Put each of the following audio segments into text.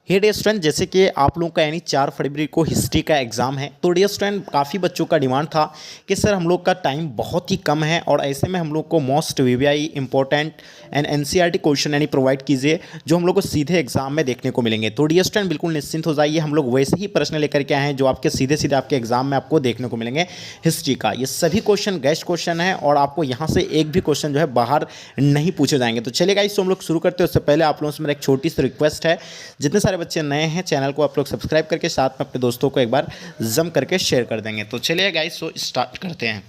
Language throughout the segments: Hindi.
हे डियर स्टूडेंट, जैसे कि आप लोगों का यानी 4 फरवरी को हिस्ट्री का एग्ज़ाम है। तो डियर स्टूडेंट, काफ़ी बच्चों का डिमांड था कि सर हम लोग का टाइम बहुत ही कम है और ऐसे में हम लोग को most VVI important and NCERT question यानी प्रोवाइड कीजिए जो हम लोग को सीधे एग्जाम में देखने को मिलेंगे। तो डियर स्टूडेंट, बिल्कुल निश्चिंत हो जाइए, हम लोग वैसे ही प्रश्न लेकर के आए हैं जो आपके सीधे सीधे आपके एग्जाम में आपको देखने को मिलेंगे। हिस्ट्री का ये सभी क्वेश्चन गेस्ट क्वेश्चन है और आपको यहाँ से एक भी क्वेश्चन जो है बाहर नहीं पूछे जाएंगे। तो चलिए गाइस, तो हम लोग शुरू करते हैं। उससे पहले आप लोगों से मेरा एक छोटी सी रिक्वेस्ट है, जितने सारे बच्चे नए हैं चैनल को आप लोग सब्सक्राइब करके साथ में अपने दोस्तों को एक बार जम करके शेयर कर देंगे। तो चलिए गाइस, तो स्टार्ट करते हैं।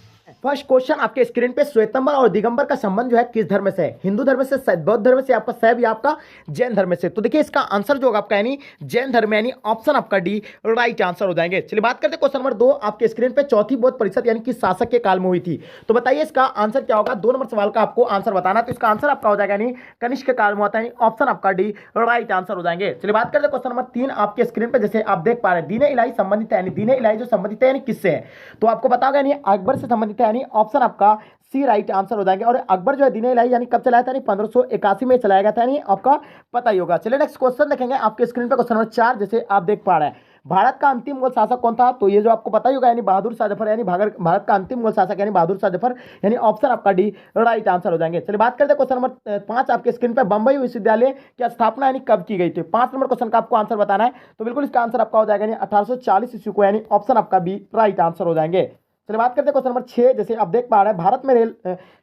फर्स्ट क्वेश्चन आपके स्क्रीन पे, श्वेतंबर और दिगंबर का संबंध जो है किस धर्म से है? हिंदू धर्म से, बौद्ध धर्म से, आपका शैव या आपका जैन धर्म से? तो देखिए इसका आंसर जो होगा आपका यानी जैन धर्म यानी ऑप्शन आपका डी राइट आंसर हो जाएंगे। चलिए बात करते हैं क्वेश्चन नंबर 2 आपके स्क्रीन पे, चौथी बौद्ध परिषद यानी किस शासक के काल में हुई थी? तो बताइए इसका आंसर क्या होगा। 2 नंबर सवाल का आपको आंसर बताना है। तो इसका आंसर आपका हो जाएगा यानी कनिष्क के काल में होता है, ऑप्शन आपका डी राइट आंसर हो जाएंगे। चलिए बात करते हैं क्वेश्चन नंबर 3 आपके स्क्रीन पे, जैसे आप देख पा रहे हैं दीन इलाही संबंधित है यानी दीन इलाही जो संबंधित है यानी किससे है? तो आपको पता होगा यानी अकबर से संबंधित है यानी ऑप्शन आपका सी राइट आंसर हो जाएंगे। और अकबर जो है दीन इलाही यानी कब चलाया था? यानी 1581 में चलाया गया था, यानी आपका पता ही होगा। चलिए नेक्स्ट क्वेश्चन देखेंगे आपके स्क्रीन पे, क्वेश्चन नंबर 4 जैसे आप देख पा रहे हैं, भारत का अंतिम मुगल शासक कौन था? तो ये जो आपको पता ही होगा यानी बहादुर शाह जफर, यानी भारत का अंतिम मुगल शासक यानी बहादुर शाह जफर, यानी ऑप्शन आपका डी राइट आंसर हो जाएंगे। चलिए बात करते हैं क्वेश्चन नंबर 5 आपके स्क्रीन पे, बंबई विश्वविद्यालय की स्थापना यानी कब की गई थी? 5 नंबर क्वेश्चन का आपको आंसर बताना है। तो बिल्कुल इसका आंसर आपका हो जाएगा यानी 1840 ईस्वी को, यानी ऑप्शन आपका बी राइट आंसर हो जाएंगे। चलिए बात करते हैं क्वेश्चन नंबर 6 जैसे आप देख पा रहे हैं, भारत में रेल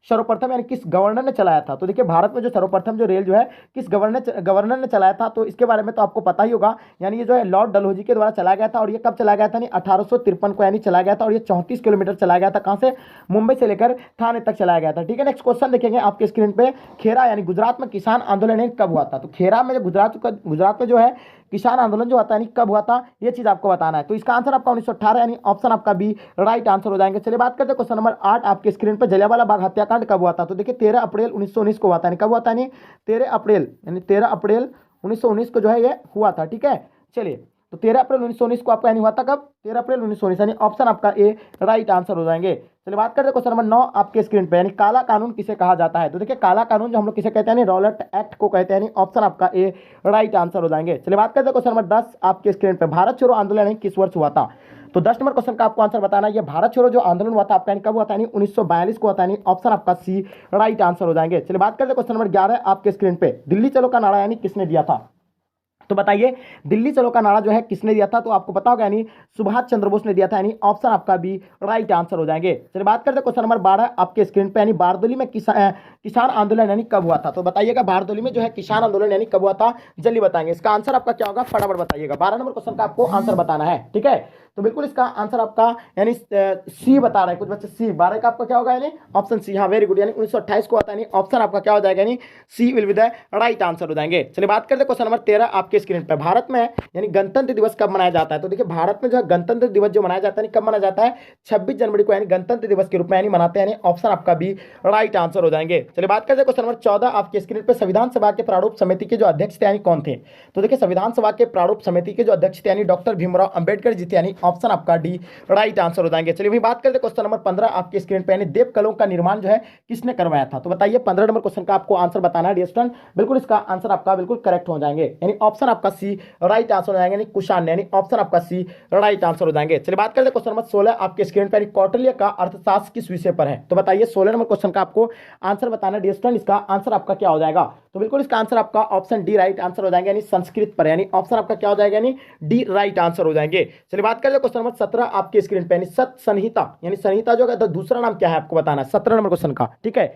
सर्वप्रथम यानी किस गवर्नर ने चलाया था? तो देखिए भारत में जो सर्वप्रथम जो रेल जो है किस गवर्नर ने चलाया था? तो इसके बारे में तो आपको पता ही होगा, यानी ये जो है लॉर्ड डलहौजी के द्वारा चलाया गया था। और ये कब चलाया गया था? 1853 को यानी चलाया गया था। और ये 34 किलोमीटर चलाया गया था। कहाँ से? मुंबई से लेकर थाने तक चलाया गया था। ठीक है, नेक्स्ट क्वेश्चन देखेंगे आपके स्क्रीन पे, खेरा यानी गुजरात में किसान आंदोलन कब हुआ था? तो खेरा में जो गुजरात में जो है किसान आंदोलन जो होता है कब हुआ था, ये चीज आपको बताना है। तो इसका आंसर आपका 1918 यानी ऑप्शन आपका बी राइट आंसर हो जाएंगे। चलिए बात करते हैं क्वेश्चन नंबर 8 आपके स्क्रीन पर, जलियांवाला बाग हत्याकांड कब हुआ था? तो देखिए 13 अप्रैल 1919 को हुआ था। कब हुआ था? यानी 13 अप्रैल 1919 को जो है ये हुआ था। ठीक है, चलिए तो 13 अप्रैल 1919 को आपका यानी हुआ था कब? 13 अप्रैल 1919, यानी ऑप्शन आपका ए राइट आंसर हो जाएंगे। चलिए बात करते हैं क्वेश्चन नंबर 9 आपके स्क्रीन पे, यानी काला कानून किसे कहा जाता है? तो देखिए काला कानून जो हम लोग किसे कहते हैं, रॉलेट एक्ट को कहते हैं, ऑप्शन आपका ए राइट आंसर हो जाएंगे। चलिए बात करते हैं क्वेश्चन नंबर 10 आपके स्क्रीन पे, भारत छोड़ो आंदोलन किस वर्ष हुआ था? तो 10 नंबर क्वेश्चन का आपको आंसर बताना है। ये भारत छोड़ो जो आंदोलन हुआ था आपका कब हुआ था? 1942 को हुआ था, ऑप्शन आपका सी राइट आंसर हो जाएंगे। चलिए बात करते हैं क्वेश्चन नंबर 11 आपके स्क्रीन पे, दिल्ली चलो का नारा यानी किसने दिया था? तो बताइए दिल्ली चलो का नारा जो है किसने दिया था? तो आपको पता होगा यानी सुभाष चंद्र बोस ने दिया था, यानी ऑप्शन आपका बी राइट आंसर हो जाएंगे। चलिए बात करते हैं क्वेश्चन नंबर 12 आपके स्क्रीन पे, यानी बारदोली में किसान आंदोलन यानी कब हुआ था? तो बताइएगा बारदोली में जो है किसान आंदोलन यानी कब हुआ था, जल्दी बताएंगे। इसका आंसर आपका क्या होगा, फटाफट बताइएगा। 12 नंबर क्वेश्चन का आपको आंसर बताना है। ठीक है, तो बिल्कुल इसका आंसर आपका यानी सी बता रहा है कुछ बच्चे, सी 12 का आपका क्या होगा यानी ऑप्शन सी। हाँ वेरी गुड, यानी 1928 को आता है, ऑप्शन आपका क्या हो जाएगा यानी C will be the right answer हो जाएंगे। चलिए बात करते हैं क्वेश्चन नंबर 13 आपके स्क्रीन पर, भारत में यानी गणतंत्र दिवस कब मनाया जाता है? तो देखिए भारत में जो है गणतंत्र दिवस जो मनाया जाता है कब मनाया जाता है? 26 जनवरी को, यानी गणतंत्र दिवस के रूप में यानी मनाते हैं, यानी ऑप्शन आपका भी राइट आंसर हो जाएंगे। चलिए बात करते हैं क्वेश्चन नंबर 14 आपके स्क्रीन पर, संविधान सभा के प्रारूप समिति के जो अध्यक्ष थे यानी कौन थे? तो देखिए संविधान सभा के प्रारूप समिति के जो अध्यक्ष थे यानी डॉक्टर भीमराव अंबेडकर जी थे, यानी ऑप्शन आपका डी राइट आंसर हो जाएंगे। चलिए वही बात करते हैं क्वेश्चन नंबर 15 आपके स्क्रीन पे, यानी देवकलों का निर्माण जो है किसने करवाया था? तो बताइए 15 नंबर क्वेश्चन का आपको आंसर बताना है डियर स्टूडेंट। बिल्कुल इसका आंसर आपका बिल्कुल करेक्ट हो जाएंगे, यानी ऑप्शन आपका सी राइट आंसर हो जाएंगे, यानी कुषाण, यानी ऑप्शन आपका सी राइट आंसर हो जाएंगे। चलिए बात करते हैं क्वेश्चन नंबर 16 आपके स्क्रीन पे, यानी कौटिल्य का अर्थशास्त्र किस विषय पर है? तो बताइए 16 नंबर क्वेश्चन का आपको आंसर बताना है डियर स्टूडेंट। इसका आंसर आपका क्या हो जाएगा? तो बिल्कुल इसका आंसर आपका ऑप्शन डी राइट आंसर हो जाएगा, यानी संस्कृत पर, यानी ऑप्शन आपका क्या हो जाएगा यानी डी राइट आंसर हो जाएंगे। चलिए बात करते हैं क्वेश्चन नंबर 17 आपके स्क्रीन पे, यानी सत संहिता, यानी संहिता जो है दूसरा नाम क्या है आपको बताना है 17 नंबर क्वेश्चन का। ठीक है,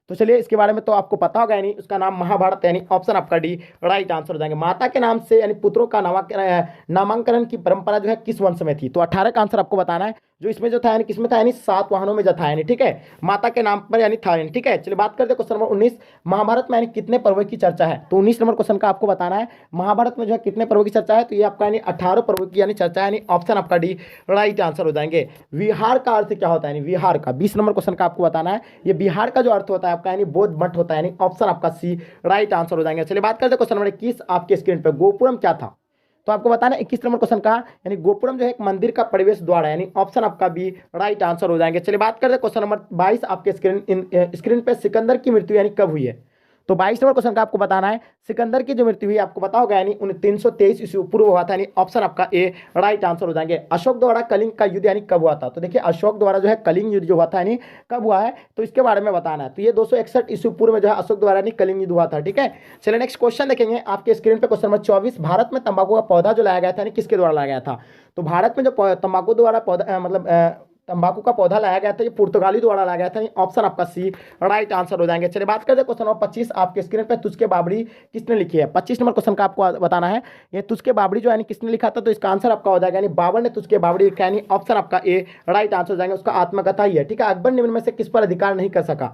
तो चलिए इसके बारे में तो आपको पता होगा, यानी उसका नाम महाभारत, यानी ऑप्शन आपका डी राइट आंसर हो जाएंगे। माता के नाम से यानी पुत्रों का नामांकन की परंपरा जो है किस वंश में थी? तो 18 का आंसर आपको बताना है। जो इसमें जो था यानी किसमें था, यानी सातवाहनों में जो था, यानी ठीक है माता के नाम पर यानी था, यानी ठीक है। चलिए बात करते हैं क्वेश्चन नंबर 19, महाभारत में यानी कितने पर्व की चर्चा है? तो 19 नंबर क्वेश्चन का आपको बताना है महाभारत में जो है कितने पर्व की चर्चा है? तो ये आपका यानी 18 पर्व की यानी चर्चा है, यानी ऑप्शन आपका डी राइट आंसर हो जाएंगे। विहार का अर्थ क्या होता है? यानी विहार का 20 नंबर क्वेश्चन का आपको बताना है। ये बिहार का जो अर्थ होता है आपका यानी बौद्ध मठ होता है, यानी ऑप्शन आपका सी राइट आंसर हो जाएंगे। चलिए बात करते हैं क्वेश्चन नंबर 21 आपके स्क्रीन पर, गोपुरम क्या था? तो आपको बताना है 21 नंबर क्वेश्चन का, यानी गोपुरम जो है एक मंदिर का प्रवेश द्वार है, यानी ऑप्शन आपका बी राइट आंसर हो जाएंगे। चलिए बात करते हैं क्वेश्चन नंबर 22 आपके स्क्रीन पे, सिकंदर की मृत्यु यानी कब हुई है? तो 22 नंबर क्वेश्चन का आपको बताना है सिकंदर की जो मृत्यु हुई आपको पता होगा यानी 323 ईस्वी पूर्व हुआ था, यानी ऑप्शन आपका ए राइट आंसर हो जाएंगे। अशोक द्वारा कलिंग का युद्ध यानी कब हुआ था? तो देखिए अशोक द्वारा जो है कलिंग युद्ध जो हुआ था यानी कब हुआ है, तो इसके बारे में बताना है। तो ये 261 ईस्वी पूर्व में जो है अशोक द्वारा यानी कलिंग युद्ध हुआ था। ठीक है, चलिए नेक्स्ट क्वेश्चन देखेंगे आपके स्क्रीन पे, क्वेश्चन नंबर 24। भारत में तंबाकू का पौधा जो लाया गया था यानी किसके द्वारा लाया गया था? तो भारत में जो तंबाकू द्वारा पौधा तंबाकू का पौधा लाया गया था ये पुर्तगाली द्वारा लाया गया था, ऑप्शन आपका सी राइट आंसर हो जाएंगे। चलिए बात करते हैं क्वेश्चन नंबर 25 आपके स्क्रीन पे, तुझके बाबरी किसने लिखी है? 25 नंबर क्वेश्चन का आपको बताना है ये तुझके बाबरी जो है किसने लिखा था, तो इसका आंसर आपका हो जाएगा यानी बाबर ने तुझके बाबरी लिखा, यानी ऑप्शन आपका ए राइट आंसर हो जाएंगे। उसका आत्मकथा ही है। ठीक है, अकबर निम्न में से किस पर अधिकार नहीं कर सका?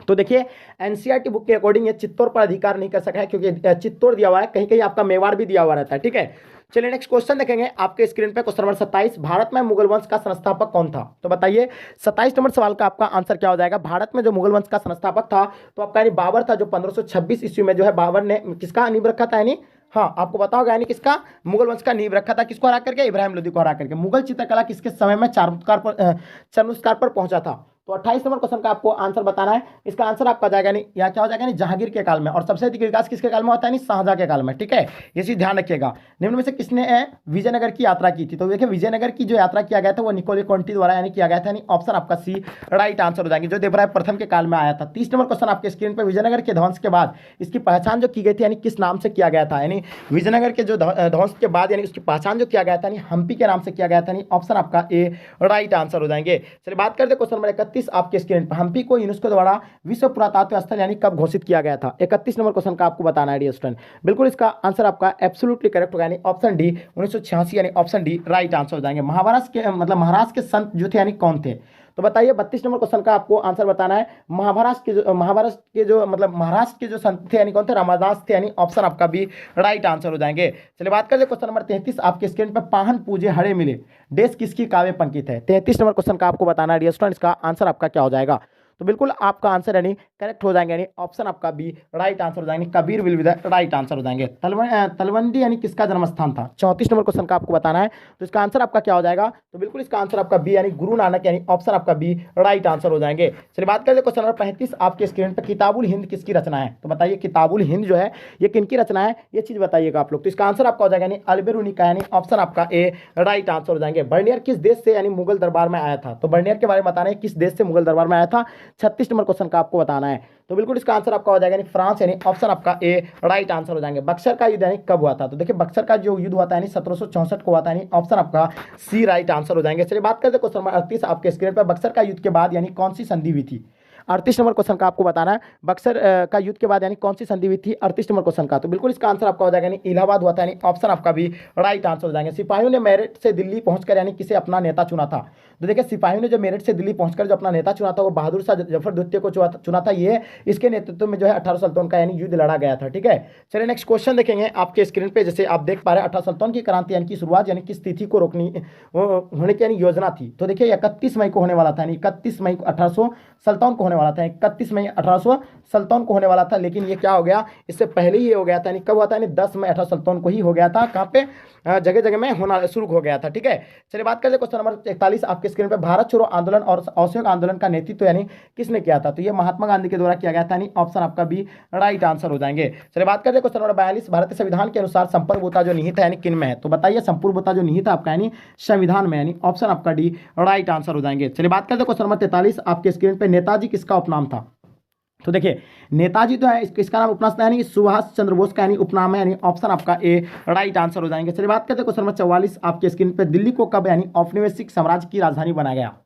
तो देखिए एनसीईआरटी बुक के अकॉर्डिंग ये चित्तौड़ पर अधिकार नहीं कर सका है, क्योंकि चित्तौड़ दिया हुआ है, कहीं कहीं आपका मेवाड़ भी दिया हुआ रहता है। ठीक है, चलिए नेक्स्ट क्वेश्चन देखेंगे आपके स्क्रीन पे, क्वेश्चन नंबर 27। भारत में मुगल वंश का संस्थापक कौन था? तो बताइए 27 नंबर सवाल का आपका आंसर क्या हो जाएगा? भारत में जो मुगल वंश का संस्थापक था तो आपका यानी बाबर था, जो 1526 ईस्वी में जो है बाबर ने किसका नींव रखा था, यानी हाँ आपको पता होगा यानी किसका, मुगल वंश का नींव रखा था, किसको हरा करके? इब्राहिम लोदी को हरा करके। मुगल चित्रकला किसके समय में चरमोत्कर्ष पर पहुंचा था? तो 28 नंबर क्वेश्चन का आपको आंसर बताना है। इसका आंसर आपका जाएगा नहीं, या क्या हो जाएगा नहीं, जहांगीर के काल में। और सबसे अधिक विकास किसके काल में होता है? नहीं, शाहजहां के काल में। ठीक है, ये चीज ध्यान रखिएगा। निम्न में से किसने विजयनगर की यात्रा की थी? तो देखिए विजयनगर की जो यात्रा किया गया था वो निकोले कॉन्टी द्वारा यानी किया गया था, यानी ऑप्शन आपका सी राइट आंसर हो जाएंगे, जो देवराय प्रथम के काल में आया था। 30 नंबर क्वेश्चन आपके स्क्रीन पर, विजयनगर के ध्वंस के बाद इसकी पहचान जो की गई थी यानी किस नाम से किया गया था? यानी विजयनगर के जो ध्वंस के बाद यानी उसकी पहचान जो किया गया था यानी हम्पी के नाम से किया गया था, यानी ऑप्शन आपका ए राइट आंसर हो जाएंगे। चलिए बात करते हैं क्वेश्चन नंबर 31 आपके स्क्रीन पर, हम्पी को यूनेस्को द्वारा विश्व पुरातत्व स्थल यानी कब घोषित किया गया था? 31 नंबर क्वेश्चन का आपको बताना है डियर स्टूडेंट। बिल्कुल इसका आंसर आपका एब्सोल्युटली करेक्ट होगा, यानी ऑप्शन डी 1986 यानी ऑप्शन डी राइट आंसर हो जाएंगे। महाराष्ट्र के महाराष्ट्र के संत जो थे यानी कौन थे? तो बताइए 32 नंबर क्वेश्चन का आपको आंसर बताना है। महाराष्ट्र के जो संत थे यानी कौन थे? रामदास थे, यानी ऑप्शन आपका बी राइट आंसर हो जाएंगे। चलिए बात करते हैं क्वेश्चन नंबर 33 आपके स्क्रीन पर, पाहन पूजे हरे मिले देश किसकी काव्य पंक्ति है? 33 नंबर क्वेश्चन का आपको बताना है डियर स्टूडेंट, इसका आंसर आपका क्या हो जाएगा? तो बिल्कुल आपका आंसर यानी करेक्ट हो जाएंगे, यानी ऑप्शन आपका बी राइट आंसर हो जाएंगे, Kabir will be the right answer हो जाएंगे। तलवंडी यानी किसका जन्म स्थान था? 34 नंबर क्वेश्चन का आपको बताना है, तो इसका आंसर आपका क्या हो जाएगा? तो बिल्कुल इसका आंसर आपका बी यानी गुरु नानक, यानी ऑप्शन आपका बी राइट आंसर हो जाएंगे। चलिए बात करते हैं क्वेश्चन नंबर 35 आपके स्क्रीन पर, किताबुल हिंद किसकी रचना है? तो बताइए किताबुल हिंद जो है ये किनकी रचना है, ये चीज बताइएगा आप लोग। तो इसका आंसर आपका हो जाएगा यानी अलबेरुनी का, यानी ऑप्शन आपका ए राइट आंसर हो जाएंगे। बर्नियर किस देश से यानी मुगल दरबार में आया था? तो बर्नियर के बारे में बताना है किस देश से मुगल दरबार में आया था। 36 नंबर क्वेश्चन का आपको बताना है, तो बिल्कुल इसका आंसर आपका हो जाएगा यानी फ्रांस, यानी ऑप्शन आपका ए राइट आंसर हो जाएंगे। बक्सर का युद्ध यानी कब हुआ था? तो देखिए बक्सर का जो युद्ध हुआ था यानी 1764 को हुआ था, यानी ऑप्शन आपका सी राइट आंसर हो जाएंगे। चलिए बात करते हैं क्वेश्चन नंबर 38 आपके स्क्रीन पर, बक्सर का युद्ध के बाद यानी कौन सी संधि हुई थी? 38 नंबर क्वेश्चन का आपको बताना है, बक्सर का युद्ध के बाद यानी कौन सी संधि हुई थी? 38 नंबर क्वेश्चन का, तो बिल्कुल इसका आंसर आपका हो जाएगा यानी इलाहाबाद हुआ था, यानी ऑप्शन आपका भी राइट आंसर हो जाएंगे। सिपाहियों ने मेरठ से दिल्ली पहुंचकर यानी किसे अपना नेता चुना था? तो देखिए सिपाहियों ने जो मेरठ से दिल्ली पहुंचकर जो अपना नेता चुना था वो बहादुर शाह जफर द्वितीय को चुना था। ये इसके नेतृत्व में जो है 18 सुल्तान का यानी युद्ध लड़ा गया था। ठीक है, चलिए नेक्स्ट क्वेश्चन देखेंगे आपके स्क्रीन पे, जैसे आप देख पा रहे हैं 18 सुल्तान की क्रांति यानी कि शुरुआत यानी किस तिथि को रोकनी होने की यानी योजना थी? तो देखिए 31 मई को होने वाला था, यानी 31 मई 1800 सुल्तान को होने वाला था, 31 मई 1800 सुल्तान को होने वाला था, लेकिन ये क्या हो गया, इससे पहले ही ये हो गया था, यानी कब हुआ था? यानी 10 मई 1800 सुल्तान को ही हो गया था। कहाँ पे? जगह जगह में होना शुरू हो गया था। ठीक है, चलिए बात करते हैं क्वेश्चन नंबर 41 आपके स्क्रीन पे, भारत छोड़ो आंदोलन और असहयोग आंदोलन का नेतृत्व यानी किसने किया था? तो ये महात्मा गांधी के द्वारा किया गया था, यानी ऑप्शन आपका बी राइट आंसर हो जाएंगे। चलिए बात करते हैं क्वेश्चन नंबर 42 भारतीय संविधान के अनुसार संप्रभुता जो निहित है यानी किन में है? तो बताइए संप्रभुता जो निहित है आपका यानी संविधान में, यानी ऑप्शन आपका डी राइट आंसर हो जाएंगे। चलिए बात करते हैं क्वेश्चन नंबर 43 आपके स्क्रीन पे, नेताजी किसका उपनाम था? तो देखिए नेताजी तो है इसका नाम उपनाम यानी सुभाष चंद्र बोस का यानी उपनाम है, यानी ऑप्शन आपका ए राइट आंसर हो जाएंगे। चलिए बात करते हैं क्वेश्चन नंबर 44 आपके स्क्रीन पे, दिल्ली को कब यानी औपनिवेशिक साम्राज्य की राजधानी बनाया गया?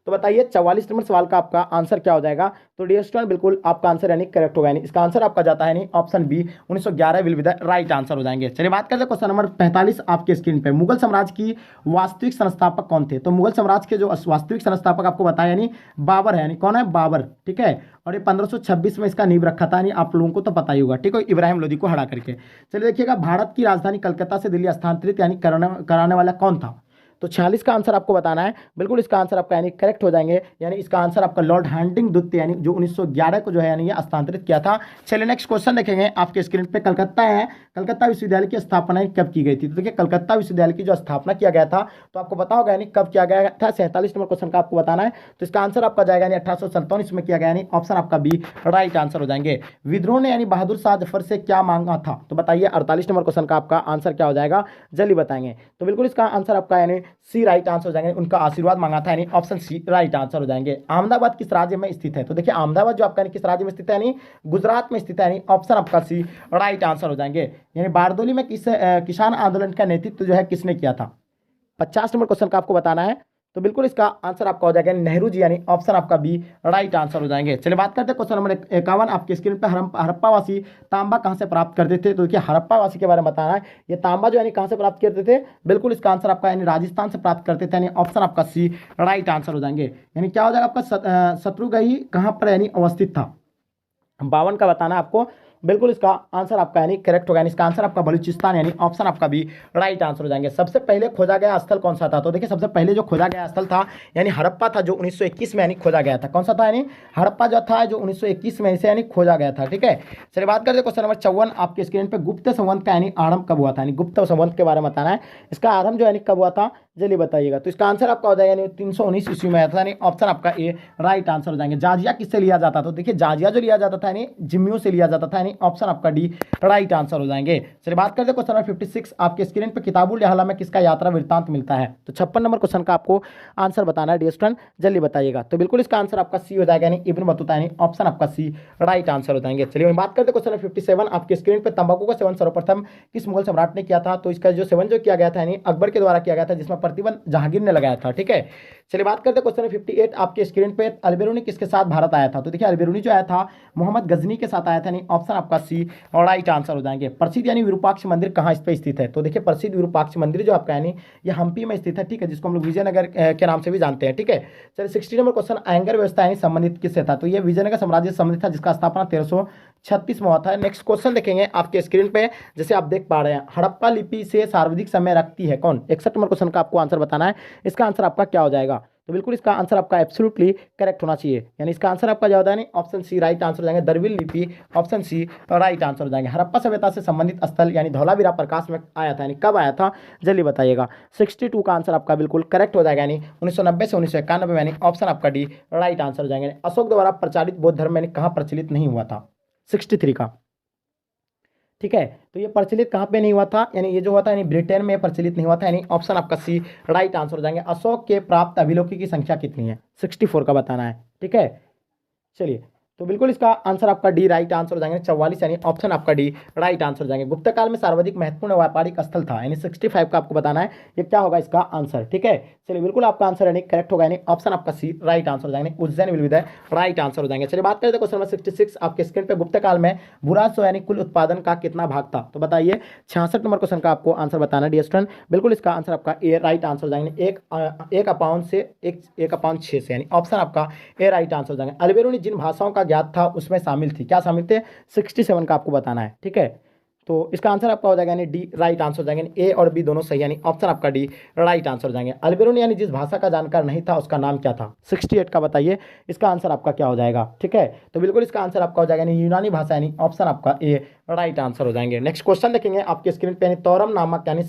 तो बताइए 44 नंबर सवाल का आपका आंसर क्या हो जाएगा? तो डियर स्टूडेंट बिल्कुल आपका आंसर यानी करेक्ट होगा, यानी इसका आंसर आपका जाता है यानी option B 1911 will be the right answer हो जाएंगे। चलिए बात करते हैं क्वेश्चन नंबर 45 आपके स्क्रीन पे, मुगल साम्राज्य की वास्तविक संस्थापक कौन थे? तो मुगल साम्राज्य के जो वास्तविक संस्थापक आपको बताया यानी बाबर है, यानी कौन है? बाबर। ठीक है, और ये 1526 में इसका नींव रखा था, यानी आप लोगों को तो पता ही होगा। ठीक है, इब्राहिम लोदी को हरा करके। चलिए देखिएगा भारत की राजधानी कलकत्ता से दिल्ली स्थानांतरित यानी कराने वाला कौन था? तो 46 का आंसर आपको बताना है। बिल्कुल इसका आंसर आपका यानी करेक्ट हो जाएंगे, यानी इसका आंसर आपका लॉर्ड हंटिंग द्वितीय यानी जो 1911 को जो है यानी ये हस्तांतरित किया था। चलिए नेक्स्ट क्वेश्चन देखेंगे आपके स्क्रीन पे। कलकत्ता है, कलकत्ता विश्वविद्यालय की स्थापना कब की गई थी? तो देखिए कलकत्ता विश्वविद्यालय की जो स्थापना किया गया था तो आपको पता होगा यानी कब किया गया था। 47 नंबर क्वेश्चन का आपको बताना है। तो इसका आंसर आपका जाएगा यानी 1857 में किया गया, यानी ऑप्शन आपका बी राइट आंसर हो जाएंगे। विद्रोह ने यानी बहादुर शाह जफर से क्या मांगा था? तो बताइए 48 नंबर क्वेश्चन का आपका आंसर क्या हो जाएगा, जल्दी बताएंगे। तो बिल्कुल इसका आंसर आपका यानी सी राइट आंसर हो जाएंगे, उनका आशीर्वाद मांगा था, यानी ऑप्शन सी राइट आंसर हो जाएंगे। अहमदाबाद किस राज्य में स्थित है? तो देखिए अहमदाबाद जो आपका किस राज्य में स्थित है, यानी गुजरात में स्थित है, यानी ऑप्शन आपका सी राइट आंसर हो जाएंगे। यानी बारदोली में किसान आंदोलन का नेतृत्व जो है किसने किया था? 50 नंबर क्वेश्चन का आपको बताना है। तो बिल्कुल इसका आंसर आपका हो जाएगा नेहरू जी, यानी ऑप्शन आपका बी राइट आंसर हो जाएंगे। चलिए बात करते हैं क्वेश्चन नंबर 51 आपके स्क्रीन पे। हड़प्पावासी तांबा कहां से प्राप्त करते थे? तो देखिए हड़प्पावासी के बारे में बताना है। ये तांबा जो यानी कहां से प्राप्त करते थे? बिल्कुल इसका आंसर आपका यानी राजस्थान से प्राप्त करते थे, यानी ऑप्शन आपका सी राइट आंसर हो जाएंगे। यानी क्या हो जाएगा आपका शत्रुगढ़ी कहां पर यानी अवस्थित था? 52 का बताना है आपको। बिल्कुल इसका आंसर आपका यानी करेक्ट होगा, यानी इसका आंसर आपका बलूचिस्तान, यानी ऑप्शन आपका भी राइट आंसर हो जाएंगे। सबसे पहले खोजा गया स्थल कौन सा था? तो देखिए सबसे पहले जो खोजा गया स्थल था यानी हड़प्पा था, जो 1921 में यानी खोजा गया था। कौन सा था? यानी हड़प्पा जो था जो 1921 में इसे यानी खोजा गया था। ठीक है, चलिए बात करते हैं क्वेश्चन नंबर 54 आपके स्क्रीन पे। गुप्त संवंत का यानी आरंभ कब हुआ था? यानी गुप्त संवंत के बारे में बताना है। इसका आरंभ जो यानी कब हुआ था, जल्दी बताइएगा। तो इसका आंसर आपका हो जाएगा यानी 319 ईस्वी में आया था, यानी ऑप्शन आपका ए राइट आंसर हो जाएंगे। जाजिया किससे लिया जाता था? तो देखिए जाजिया जो लिया जाता था यानी जिम्मियों से लिया जाता था, यानी ऑप्शन आपका डी राइट आंसर हो जाएंगे। चलिए बात करते हैं क्वेश्चन नंबर 56 आपके स्क्रीन पे। किताबुल लहला में किसका यात्रा वृत्तांत मिलता है? तो 56 नंबर क्वेश्चन का आपको आंसर बताना है डियर स्टूडेंट, जल्दी बताइएगा। तो बिल्कुल इसका आंसर आपका सी हो जाएगा, यानी इब्न बतूता, यानी ऑप्शन आपका सी राइट आंसर हो जाएंगे। चलिए बात करते हैं क्वेश्चन नंबर 57 आपके स्क्रीन पे। तंबाकू का सेवन सर्वप्रथम किस मुगल सम्राट ने किया था? तो इसका जो सेवन जो किया गया था यानी अकबर के द्वारा किया गया था, जिसमें प्रतिबंध जहांगीर ने लगाया था। ठीक है, चलिए बात करते हैं क्वेश्चन नंबर 58 आपके स्क्रीन पे। अलबेरुनी किसके साथ भारत आया था? तो देखिए अलबेरुनी जो आया था मोहम्मद गजनी के साथ आया था, यानी ऑप्शन आपका सी और राइट आंसर हो जाएंगे। प्रसिद्ध यानी विरूपाक्ष मंदिर कहाँ इस पे स्थित है? तो देखिए प्रसिद्ध विरूपाक्ष मंदिर जो आपका यानी ये हम्पी में स्थित है। ठीक है, जिसको हम लोग विजयनगर के नाम से भी जानते हैं। ठीक है, चलिए 60 नंबर क्वेश्चन। आयंगर व्यवस्था यानी संबंधित किससे था? तो ये विजयनगर साम्राज्य से संबंधित था, जिसका स्थापना 1336 में हुआ था। नेक्स्ट क्वेश्चन देखेंगे आपके स्क्रीन पे। जैसे आप देख पा रहे हैं हड़प्पा लिपि से सर्वाधिक समय रखती है कौन? 61 नंबर क्वेश्चन का आपको आंसर बताना है। इसका आंसर आपका क्या हो जाएगा? तो बिल्कुल इसका आंसर आपका एब्सोल्युटली करेक्ट होना चाहिए, यानी इसका आंसर आपका जो होता है नहीं ऑप्शन सी राइट आंसर हो जाएंगे। द्रविड़ लिपि ऑप्शन सी राइट आंसर हो जाएंगे। हड़प्पा सभ्यता से संबंधित स्थल यानी धौलावीरा प्रकाश में आया था, यानी कब आया था, जल्दी बताइएगा। 62 का आंसर आपका बिल्कुल करेक्ट हो जाएगा, यानी 1990 से 1991 में, यानी ऑप्शन आपका डी राइट आंसर हो जाएंगे। अशोक द्वारा प्रचारित बौद्ध धर्म यानी कहाँ प्रचलित नहीं हुआ था? 63 का। ठीक है, तो ये प्रचलित कहाँ पे नहीं हुआ था? यानी ये जो हुआ था यानी ब्रिटेन में प्रचलित नहीं हुआ था, यानी ऑप्शन आपका सी राइट आंसर हो जाएंगे। अशोक के प्राप्त अभिलोकी की संख्या कितनी है? 64 का बताना है। ठीक है, चलिए तो बिल्कुल इसका आंसर आपका डी राइट आंसर हो जाएंगे। 44 यानी ऑप्शन आपका डी राइट आंसर हो जाएंगे। गुप्त काल में सर्वाधिक महत्वपूर्ण व्यापारिक स्थल था, यानी 65 का आपको बताना है ये क्या होगा इसका आंसर। ठीक है, चलिए बिल्कुल आपका आंसर यानी करेक्ट होगा, यानी ऑप्शन आपका सी राइट आंसर हो जाएंगे। Ujjain will be the right answer हो जाएंगे। चलिए बात करते हैं क्वेश्चन नंबर 66 आपके स्क्रीन पे। गुप्त काल में बुरासो यानी कुल उत्पादन का कितना भाग था? तो बताइए 66 नंबर क्वेश्चन का आपको आंसर बताना है डियर स्टूडेंट। बिल्कुल इसका आंसर आपका ए राइट आंसर हो जाएंगे। एक अपाउंड से एक अपाउंड 6 से, यानी ऑप्शन आपका ए राइट आंसर हो जाएंगे। अलबेरुनी जिन भाषाओं का ज्ञात था उसमें शामिल थी, क्या शामिल थे? 67 का आपको बताना है। ठीक है, तो इसका आंसर आपका हो जाएगा यानी डी राइट आंसर हो जाएंगे। ए और बी दोनों सही, यानी ऑप्शन आपका डी राइट आंसर हो जाएंगे। अलबेरुनी यानी जिस भाषा का जानकार नहीं था उसका नाम क्या था? 68 का बताइए, इसका आंसर आपका क्या हो जाएगा? ठीक है, तो बिल्कुल इसका आंसर आपका हो जाएगा यानी यूनानी भाषा, यानी ऑप्शन आपका ए राइट आंसर हो जाएंगे। नेक्स्ट क्वेश्चन देखेंगे आपके स्क्रीन पे। यानी तोरम नामक यानी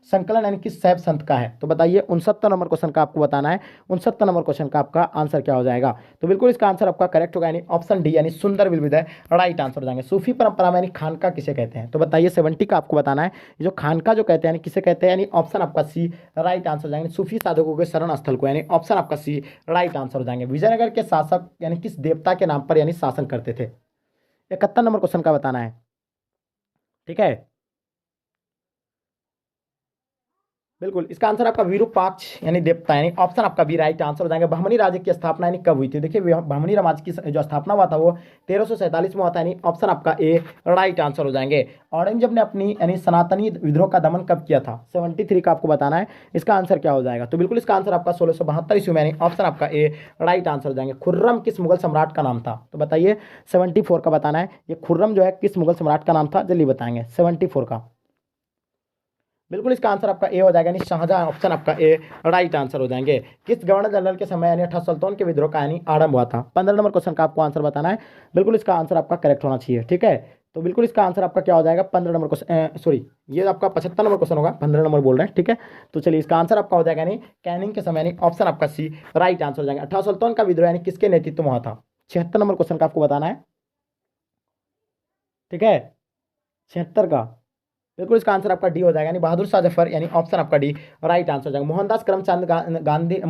संकलन यानी किस शैव संत का है? तो बताइए 69 नंबर क्वेश्चन का आपको बताना है। 69 नंबर क्वेश्चन का आपका आंसर क्या हो जाएगा? तो बिल्कुल इसका आंसर आपका करेक्ट होगा, यानी ऑप्शन डी यानी सुंदर will be the right answer हो जाएंगे। सूफी परंपरा में यानी खानका किसे कहते हैं? तो बताइए 70 का आपको बताना है। ये जो खानका जो कहते हैं यानी किसे कहते हैं, यानी ऑप्शन आपका सी राइट आंसर हो जाएंगे। सूफी साधकों के शरण स्थल को, यानी ऑप्शन आपका सी राइट आंसर हो जाएंगे। विजयनगर के शासक यानी किस देवता के नाम पर यानी शासन करते थे? 71 नंबर क्वेश्चन का बताना है। ठीक है, बिल्कुल इसका आंसर आपका विरूपाक्ष यानी देवता, यानी ऑप्शन आपका भी राइट आंसर हो जाएंगे। बहमनी राज्य की स्थापना यानी कब हुई थी? देखिए बहमनी राज्य की जो स्थापना हुआ था वो 1347 में हुआ था, यानी ऑप्शन आपका ए राइट आंसर हो जाएंगे। औरंगजेब ने अपनी यानी सनातनी विद्रोह का दमन कब किया था? 73 का आपको बताना है, इसका आंसर क्या हो जाएगा? तो बिल्कुल इसका आंसर आपका 1672 ईस्वी में, यानी ऑप्शन आपका ए राइट आंसर हो जाएंगे। खुर्रम किस मुगल सम्राट का नाम था? तो बताइए 74 का बताना है। ये खुर्रम जो है किस मुगल सम्राट का नाम था, जल्दी बताएंगे 74 का। बिल्कुल इसका आंसर आपका ए हो जाएगा, यानी शाहजहां, ऑप्शन आपका ए राइट आंसर हो जाएंगे। किस गवर्नर जनरल के समय यानी 18 सुल्तान के विद्रोह का यानी आरंभ हुआ था? 15 नंबर क्वेश्चन का आपको आंसर बताना है। बिल्कुल इसका आंसर आपका करेक्ट होना चाहिए, ठीक है। तो बिल्कुल इसका आंसर आपका क्या हो जाएगा? 15 नंबर क्वेश्चन, सॉरी ये आपका 75 नंबर क्वेश्चन होगा, 15 नंबर बोल रहे हैं, ठीक है। तो चलिए इसका आंसर आपका हो जाएगा यानी कैनिंग के समय, यानी ऑप्शन आपका सी राइट आंसर हो जाएगा। 18 सुल्तान का विद्रोह यानी किसके नेतृत्व में हुआ था? 76 नंबर क्वेश्चन का आपको बताना है, ठीक है, 76 का। बिल्कुल इसका आंसर आपका डी हो जाएगा, यानी बहादुर शाह जफर, यानी ऑप्शन आपका डी राइट आंसर हो जाएगा। मोहनदास करमचंद गांधी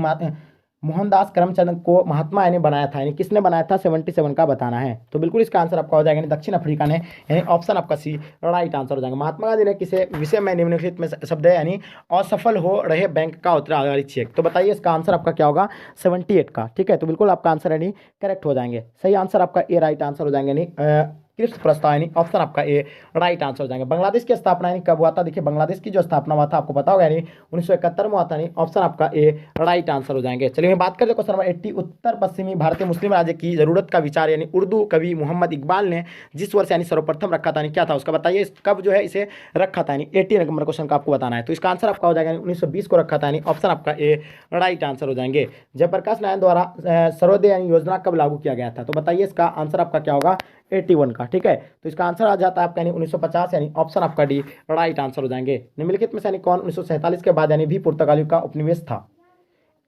मोहनदास करमचंद को महात्मा यानी बनाया था, यानी किसने बनाया था? 77 का बताना है। तो बिल्कुल इसका आंसर आपका हो जाएगा यानी दक्षिण अफ्रीका ने, यानी ऑप्शन आपका सी राइट आंसर हो जाएगा। महात्मा गांधी ने किसे विषय में निम्नलिखित में शब्द है यानी असफल हो रहे बैंक का उत्तराधिकारी चेक? तो बताइए इसका आंसर आपका क्या होगा? 78 का, ठीक है। तो बिल्कुल आपका आंसर यानी करेक्ट हो जाएंगे। सही आंसर आपका ए राइट आंसर हो जाएंगे, यानी कृष्ण प्रस्ताव, यानी ऑप्शन आपका ए राइट आंसर हो जाएंगे। बांग्लादेश की स्थापना यानी कब हुआ था? देखिए बांग्लादेश की जो स्थापना हुआ था आपको पता होगा, यानी 1971 में हुआ था, यानी ऑप्शन आपका ए राइट आंसर हो जाएंगे। चलिए मैं बात करते क्वेश्चन नंबर 80। उत्तर पश्चिमी भारतीय मुस्लिम राज्य की जरूरत का विचार यानी उर्दू कवि मोहम्मद इकबाल ने जिस वर्ष यानी सर्वप्रथम रखा था, यानी क्या था उसका बताइए, कब जो है इसे रखा था? यानी 80 नंबर क्वेश्चन का आपको बताना है। तो इसका आंसर आपका हो जाएगा 1920 को रखा था, यानी ऑप्शन आपका ए राइट आंसर हो जाएंगे। जयप्रकाश नारायण द्वारा सर्वोदय यानी योजना कब लागू किया गया था? तो बताइए इसका आंसर आपका क्या होगा? 81 का, ठीक है। तो इसका आंसर आ जाता है आपका यानी 1950, यानी ऑप्शन आपका डी राइट आंसर हो जाएंगे। निम्नलिखित में से यानी कौन 1947 के बाद यानी भी पुर्तगालियों का उपनिवेश था?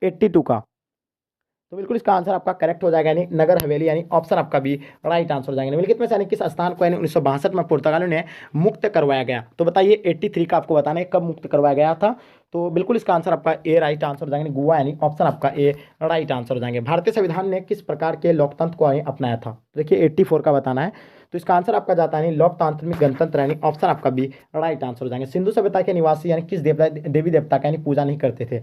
82 का। तो बिल्कुल इसका आंसर आपका करेक्ट हो जाएगा, यानी नगर हवेली, यानी ऑप्शन आपका भी राइट आंसर हो जाएगा। निम्नलिखित में से यानी किस स्थान को यानी 1962 में पुर्तगालियों ने मुक्त करवाया गया? तो बताइए 83 का आपको बताना है कब मुक्त करवाया गया था। तो बिल्कुल इसका आंसर आपका ए राइट आंसर हो जाएंगे, गोवा, यानी ऑप्शन आपका ए राइट आंसर हो जाएंगे। भारतीय संविधान ने किस प्रकार के लोकतंत्र को अपनाया था? तो देखिए 84 का बताना है। तो इसका आंसर आपका जाता है लोकतांत्रिक गणतंत्र, यानी ऑप्शन आपका भी राइट आंसर हो जाएंगे। सिंधु सभ्यता के निवासी यानी किस देवी देवता का यानी पूजा नहीं करते थे?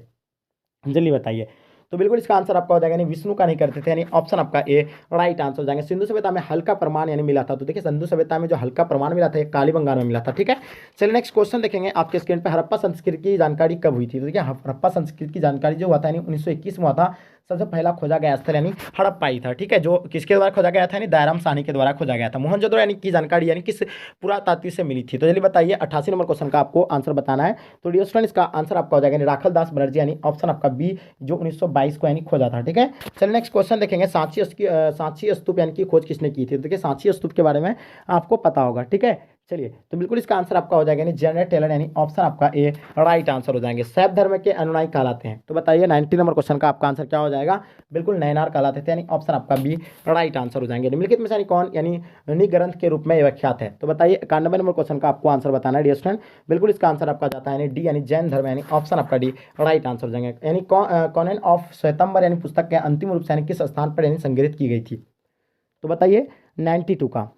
जल्दी बताइए। तो बिल्कुल इसका आंसर आपका हो जाएगा यानी विष्णु का नहीं करते थे, यानी ऑप्शन आपका ए राइट आंसर हो जाएंगे। सिंधु सभ्यता में हल्का प्रमाण यानी मिला था, तो देखिए सिंधु सभ्यता में जो हल्का प्रमाण मिला था ये कालीबंगान में मिला था, ठीक है। चलिए नेक्स्ट क्वेश्चन देखेंगे आपके स्क्रीन पे। हड़प्पा संस्कृति की जानकारी कब हुई थी? तो देखिए हड़प्पा संस्कृति की जानकारी जो हुआ था यानी 1921 में हुआ था। सबसे पहला खोजा गया स्थल यानी हड़प्पा ही था, ठीक है, जो किसके द्वारा खोजा गया था? यानी दयाराम साहनी के द्वारा खोजा गया था। मोहनजोदड़ो यानी की जानकारी यानी किस पुरातात्विक से मिली थी? तो जल्दी बताइए। 88 नंबर क्वेश्चन का आपको आंसर बताना है। तो डियर स्टूडेंट इसका आंसर आपका हो जाएगा यानी राखल दास बनर्जी, यानी ऑप्शन आपका बी, जो 1922 को यानी खोजा था, ठीक है। चलिए नेक्स्ट क्वेश्चन देखेंगे। सांची स्तूप यानी की खोज किसने की थी? तो देखिए सांची स्तूप के बारे में आपको पता होगा, ठीक है। चलिए तो बिल्कुल इसका आंसर आपका हो जाएगा यानी जनरल टेलर, यानी ऑप्शन आपका ए राइट आंसर हो जाएंगे। शैव धर्म के अनुयायी कहलाते हैं? तो बताइए 90 नंबर क्वेश्चन का आपका आंसर क्या हो जाएगा? बिल्कुल नयनार कहलाते थे, यानी ऑप्शन आपका बी राइट आंसर हो जाएंगे। निम्नलिखित में से यानी कौन यानी निग्रंथ के रूप में विख्यात है? तो बताइए 91 नंबर क्वेश्चन का आपको आंसर बताना है डियर स्टूडेंट। बिल्कुल इसका आंसर आपका जाता है यानी डी, यानी जैन धर्म, यानी ऑप्शन आपका डी राइट आंसर हो जाएंगे। यानी कॉनन ऑफ श्वेतंबर यानी पुस्तक के अंतिम रूप से यानी किस स्थान पर यानी संग्रहित की गई थी? तो बताइए 92 का।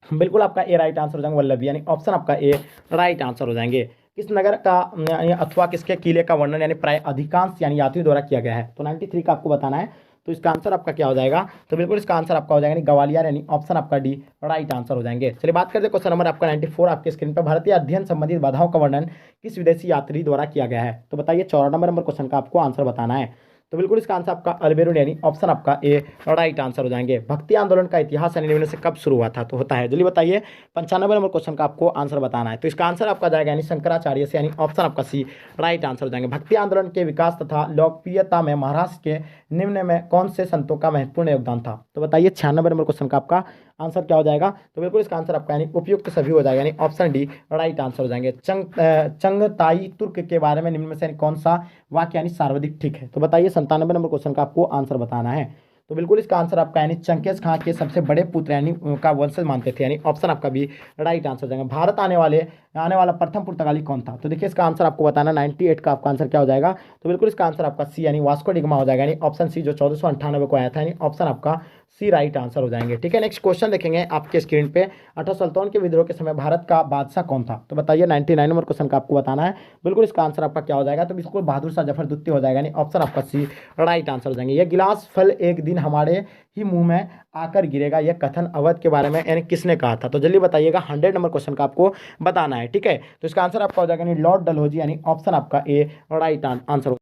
बिल्कुल आपका ए राइट आंसर हो जाएगा वल्लभी, यानी ऑप्शन आपका ए राइट आंसर हो जाएंगे। किस नगर का यानी अथवा किसके किले का वर्णन यानी प्राय अधिकांश यानी यात्रियों द्वारा किया गया है? तो 93 का आपको बताना है। तो इसका आंसर आपका क्या हो जाएगा? तो बिल्कुल इसका आंसर आपका हो जाएगा यानी ग्वालियर, यानी ऑप्शन आपका डी राइट आंसर हो जाएंगे। चलिए बात करते हैं क्वेश्चन नंबर आपका 94 आपके स्क्रीन पर। भारतीय अध्ययन संबंधित बाधाओं का वर्णन किस विदेशी यात्री द्वारा किया गया है? तो बताइए 94 नंबर क्वेश्चन का आपको आंसर बताना है। तो बिल्कुल इसका आंसर आपका अल्बेरुन, यानी ऑप्शन आपका ए राइट आंसर हो जाएंगे। भक्ति आंदोलन का इतिहास यानी निम्न से कब शुरू हुआ था? तो होता है, जल्दी बताइए। 95 नंबर क्वेश्चन का आपको आंसर बताना है। तो इसका आंसर आपका जाएगा यानी शंकराचार्य से, यानी ऑप्शन आपका सी राइट आंसर हो जाएंगे। भक्ति आंदोलन के विकास तथा लोकप्रियता में महाराष्ट्र के निम्न में कौन से संतों का महत्वपूर्ण योगदान था? तो बताइए 96 नंबर क्वेश्चन का आपका आंसर क्या हो जाएगा? तो बिल्कुल इसका आंसर आपका यानी उपयुक्त सभी हो जाएगा, यानी ऑप्शन डी राइट आंसर हो जाएंगे। चंगताई तुर्क के बारे में निम्न में से कौन सा वाक्य यानी सर्वाधिक ठीक है? तो बताइए 97 नंबर क्वेश्चन का आपको आंसर बताना है। तो बिल्कुल इसका आंसर आपका यानी चंगेज खां के सबसे बड़े पुत्र यानी का वंशज मानते थे, यानी ऑप्शन आपका भी राइट आंसर हो जाएगा। भारत आने वाला प्रथम पुर्तगाली कौन था? तो देखिए इसका आंसर आपको बताना 98 का आपका आंसर क्या हो जाएगा? तो बिल्कुल इसका आंसर आपका सी, यानी वास्को डिगामा हो जाएगा, यानी ऑप्शन सी, जो 1498 को आया था, यानी ऑप्शन आपका सी राइट आंसर हो जाएंगे, ठीक है। नेक्स्ट क्वेश्चन देखेंगे आपके स्क्रीन पे। 18 सुल्तान के विद्रोह के समय भारत का बादशाह कौन था? तो बताइए 99 नंबर क्वेश्चन का आपको बताना है। बिल्कुल इसका आंसर आपका क्या हो जाएगा? तो बिल्कुल बहादुर शाह जफर द्वितीय हो जाएगा, यानी ऑप्शन आपका सी राइट आंसर हो जाएंगे। यह गिलास फल एक दिन हमारे ही मुंह में आकर गिरेगा, यह कथन अवध के बारे में यानी किसने कहा था? तो जल्दी बताइएगा। 100 नंबर क्वेश्चन का आपको बताना है, ठीक है। तो इसका आंसर आपका हो जाएगा यानी लॉर्ड डलहौजी, यानी ऑप्शन आपका ए राइट आंसर हो